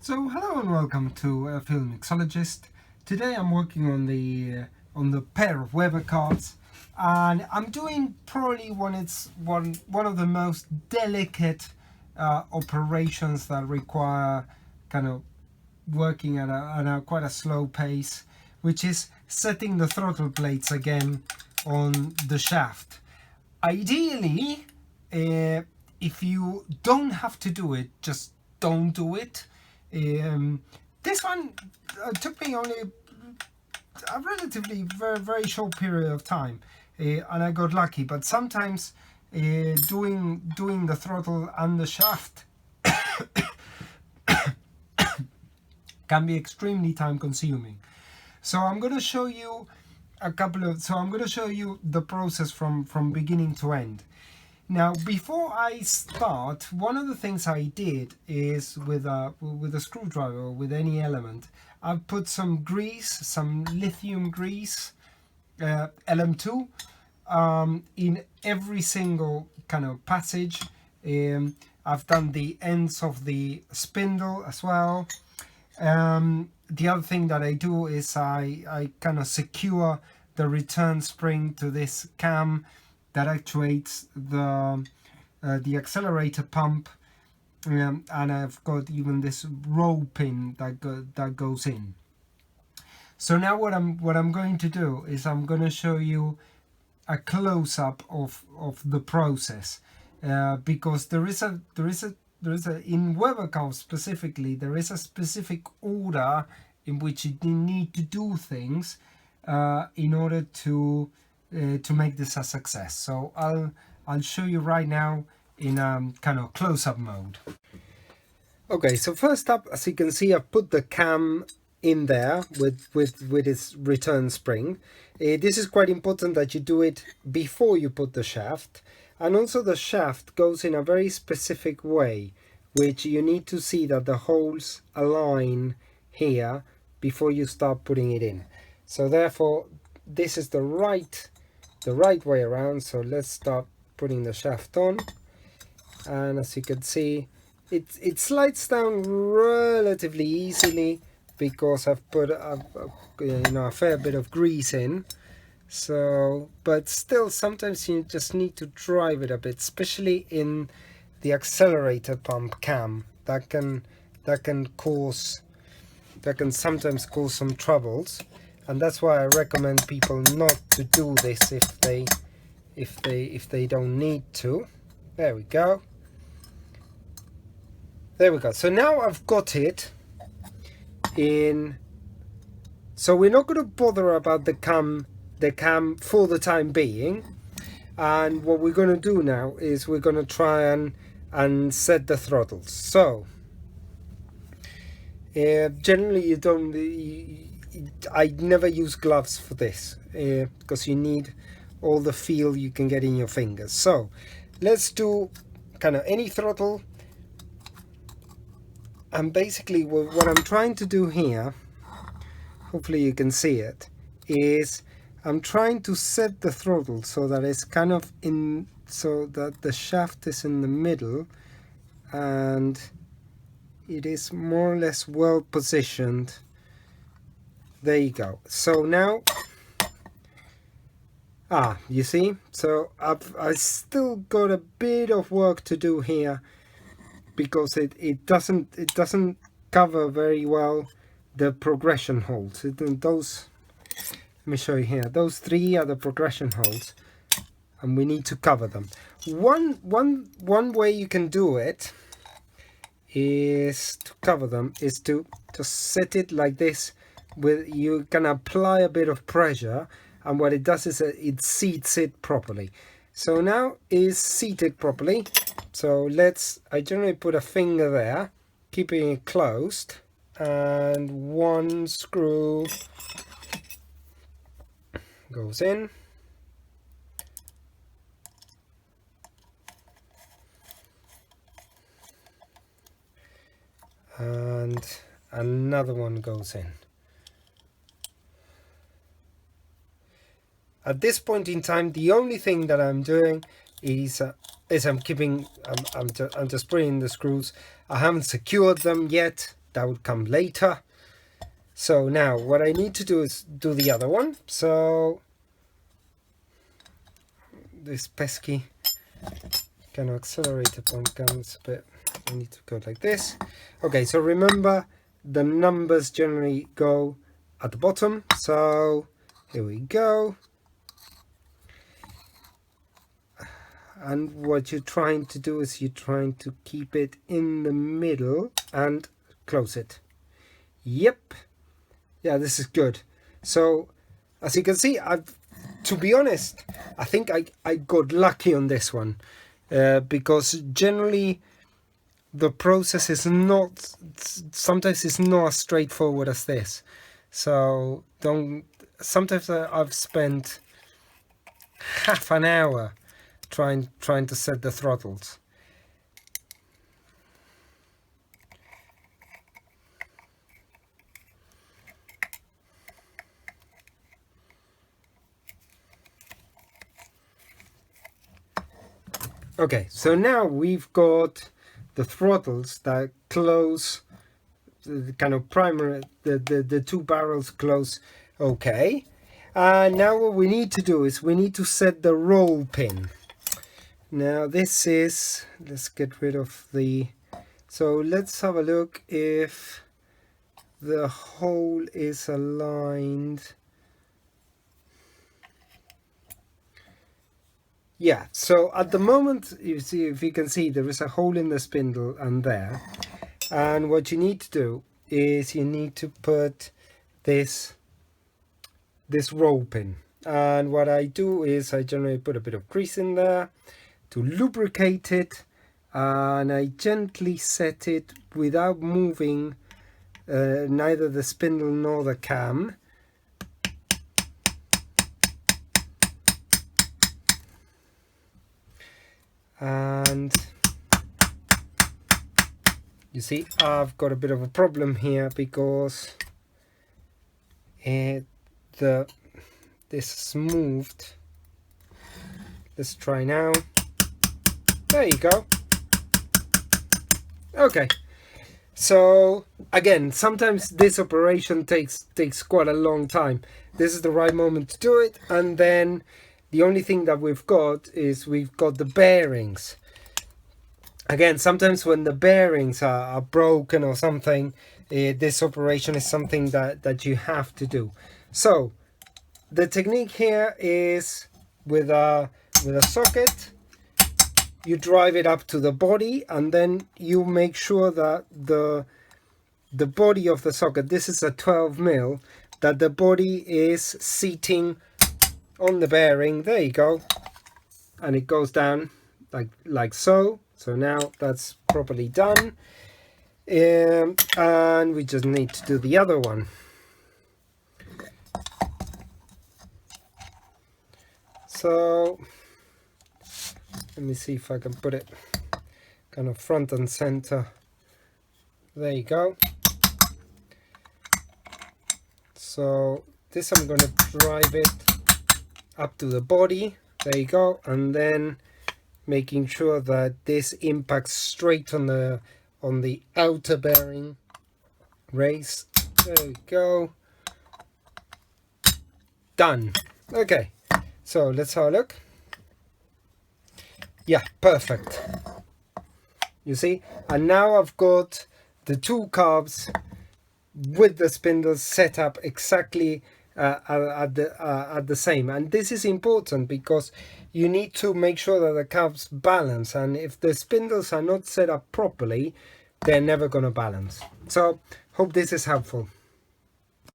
So hello and welcome to Film Mixologist. Today I'm working on the pair of Weber cards, and I'm doing probably one of the most delicate operations that require kind of working at a quite a slow pace, which is setting the throttle plates again on the shaft. Ideally, if you don't have to do it, just don't do it. This one took me only a relatively very short period of time, and I got lucky. But sometimes doing the throttle and the shaft can be extremely time consuming. So I'm going to show you I'm going to show you the process from beginning to end. Now, before I start, one of the things I did is with a screwdriver or with any element, I've put some grease, some lithium grease, LM2, in every single kind of passage. I've done the ends of the spindle as well. The other thing that I do is I kind of secure the return spring to this cam that actuates the accelerator pump, and I've got even this roll pin that goes in. So now what I'm going to do is I'm going to show you a close-up of the process, because there is a in Weber cards specifically, there is a specific order in which you need to do things in order to make this a success. So I'll show you right now in kind of close-up mode. Okay, so first up, as you can see, I've put the cam in there with its return spring. This is quite important that you do it before you put the shaft, and also the shaft goes in a very specific way, which you need to see that the holes align here before you start putting it in. So therefore this is the right way around. So let's start putting the shaft on, and as you can see, it slides down relatively easily because I've put a fair bit of grease in. So, but still, sometimes you just need to drive it a bit, especially in the accelerator pump cam. That can sometimes cause some troubles, and that's why I recommend people not to do this if they don't need to. There we go. So now I've got it in. So we're not going to bother about the cam for the time being, and what we're going to do now is we're going to try and set the throttles. So generally I never use gloves for this, because you need all the feel you can get in your fingers. So let's do kind of any throttle, and basically what I'm trying to do here, hopefully you can see it, is I'm trying to set the throttle so that it's kind of in, so that the shaft is in the middle and it is more or less well positioned. There you go. So now, you see, so I still got a bit of work to do here, because it doesn't cover very well the progression holes. Let me show you here. Those three are the progression holes, and we need to cover them. One way you can do it is to cover them is to just set it like this. You can apply a bit of pressure, and what it does is it seats it properly. So now it's seated properly. So I generally put a finger there, keeping it closed, and one screw goes in, and another one goes in. At this point in time, the only thing that I'm doing is I'm just putting in the screws. I haven't secured them yet, that would come later. So now what I need to do is do the other one. So this pesky kind of accelerator point comes a bit, I need to go like this. Okay, so remember the numbers generally go at the bottom. So here we go. And what you're trying to do is you're trying to keep it in the middle and close it. Yep. Yeah, this is good. So as you can see, to be honest, I think I got lucky on this one, because generally the process is not, sometimes it's not as straightforward as this. So sometimes I've spent half an hour trying to set the throttles. Okay, so now we've got the throttles that close the kind of primary, the two barrels close. Okay, now what we need to do is we need to set the roll pin. Now this is, let's get rid of the, so let's have a look if the hole is aligned. Yeah, so at the moment, you see, if you can see, there is a hole in the spindle and there. And what you need to do is you need to put this roll pin. And what I do is I generally put a bit of grease in there to lubricate it, and I gently set it without moving neither the spindle nor the cam. And you see, I've got a bit of a problem here because this is moved. Let's try now. There you go. Okay, so again, sometimes this operation takes quite a long time. This is the right moment to do it, and then the only thing that we've got is we've got the bearings. Again, sometimes when the bearings are broken or something, this operation is something that you have to do. So the technique here is with a socket, you drive it up to the body, and then you make sure that the body of the socket, this is a 12 mil, that the body is seating on the bearing. There you go, and it goes down like so. So now that's properly done, and we just need to do the other one. So let me see if I can put it kind of front and center. There you go. So this, I'm going to drive it up to the body. There you go. And then making sure that this impacts straight on the outer bearing race. There we go. Done. Okay, so let's have a look. Yeah, perfect. You see, and now I've got the two carbs with the spindles set up exactly at the same. And this is important because you need to make sure that the carbs balance, and if the spindles are not set up properly, they're never going to balance. So hope this is helpful.